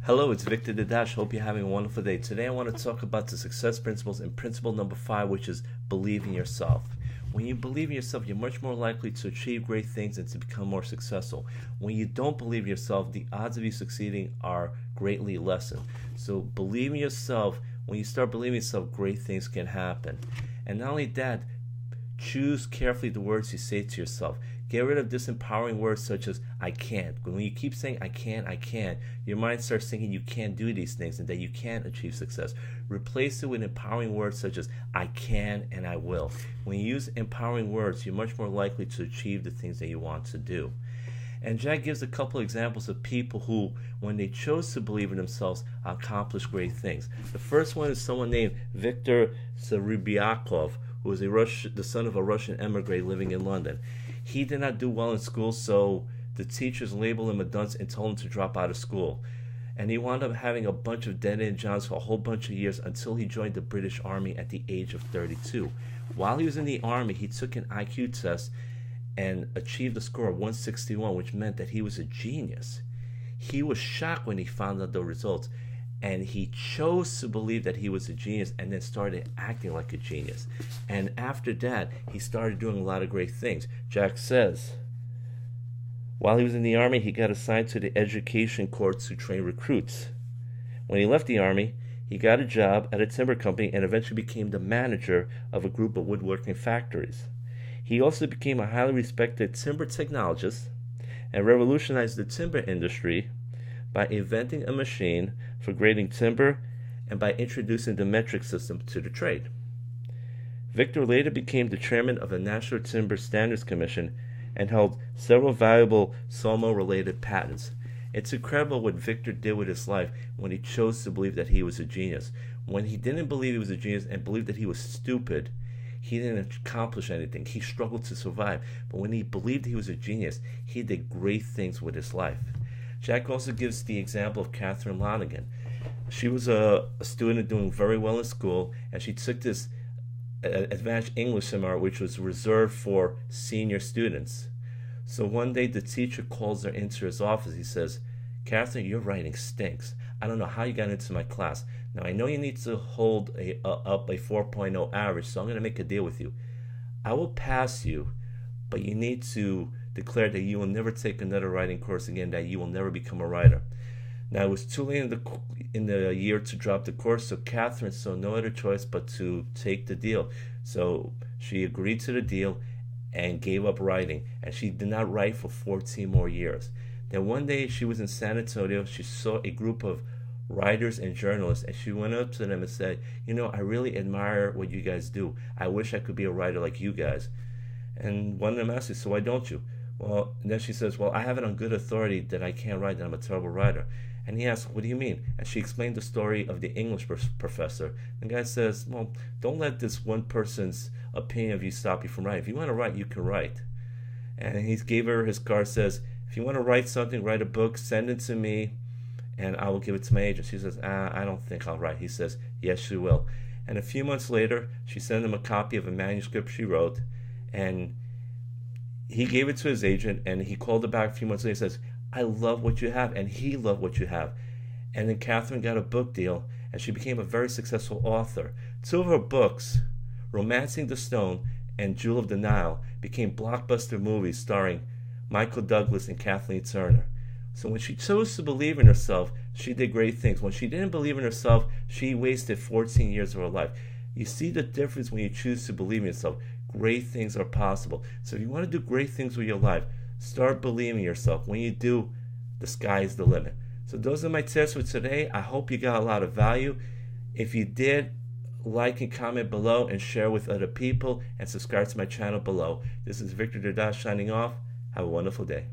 Hello, it's Victor Dadash. Hope you're having a wonderful day. Today I want to talk about the success principles and principle number 5, which is believe in yourself. When you believe in yourself, you're much more likely to achieve great things and to become more successful. When you don't believe in yourself, the odds of you succeeding are greatly lessened. So believe in yourself. When you start believing in yourself, great things can happen. And not only that, choose carefully the words you say to yourself. Get rid of disempowering words such as I can't. When you keep saying I can't, your mind starts thinking you can't do these things and that you can't achieve success. Replace it with empowering words such as I can and I will. When you use empowering words, you're much more likely to achieve the things that you want to do. And Jack gives a couple examples of people who, when they chose to believe in themselves, accomplished great things. The first one is someone named Viktor Serebriakov, who was the son of a Russian emigre living in London. He did not do well in school, so the teachers labeled him a dunce and told him to drop out of school. And he wound up having a bunch of dead-end jobs for a whole bunch of years until he joined the British Army at the age of 32. While he was in the Army, he took an IQ test and achieved a score of 161, which meant that he was a genius. He was shocked when he found out the results, and he chose to believe that he was a genius and then started acting like a genius. And after that, he started doing a lot of great things. Jack says, while he was in the Army, he got assigned to the education corps to train recruits. When he left the Army, he got a job at a timber company and eventually became the manager of a group of woodworking factories. He also became a highly respected timber technologist and revolutionized the timber industry by inventing a machine for grading timber and by introducing the metric system to the trade. Victor later became the chairman of the National Timber Standards Commission and held several valuable sawmill-related patents. It's incredible what Victor did with his life when he chose to believe that he was a genius. When he didn't believe he was a genius and believed that he was stupid, he didn't accomplish anything. He struggled to survive. But when he believed he was a genius, he did great things with his life. Jack also gives the example of Catherine Lonigan. She was a student doing very well in school, and she took this advanced English seminar, which was reserved for senior students. So one day the teacher calls her into his office. He says, Catherine, your writing stinks. I don't know how you got into my class. Now, I know you need to hold up a 4.0 average, so I'm going to make a deal with you. I will pass you, but you need to declare that you will never take another writing course again, that you will never become a writer. Now, it was too late in the year to drop the course, so Catherine saw no other choice but to take the deal. So she agreed to the deal and gave up writing, and she did not write for 14 more years. Then one day she was in San Antonio. She saw a group of writers and journalists, and she went up to them and said, I really admire what you guys do. I wish I could be a writer like you guys. And one of them asked her, so why don't you? Well, and then she says, well, I have it on good authority that I can't write, that I'm a terrible writer. And he asks, what do you mean? And she explained the story of the English professor. The guy says, well, don't let this one person's opinion of you stop you from writing. If you want to write, you can write. And he gave her his card, says, if you want to write something, write a book, send it to me, and I will give it to my agent. She says, I don't think I'll write. He says, yes, you will. And a few months later, she sent him a copy of a manuscript she wrote, and he gave it to his agent, and he called her back a few months later and says, I love what you have, and he loved what you have. And then Catherine got a book deal, and she became a very successful author. Two of her books, Romancing the Stone and Jewel of the Nile, became blockbuster movies starring Michael Douglas and Kathleen Turner. So when she chose to believe in herself, she did great things. When she didn't believe in herself, she wasted 14 years of her life. You see the difference when you choose to believe in yourself. Great things are possible. So if you want to do great things with your life, start believing in yourself. When you do, the sky is the limit. So those are my tips for today. I hope you got a lot of value. If you did, like and comment below and share with other people and subscribe to my channel below. This is Victor Dadash signing off. Have a wonderful day.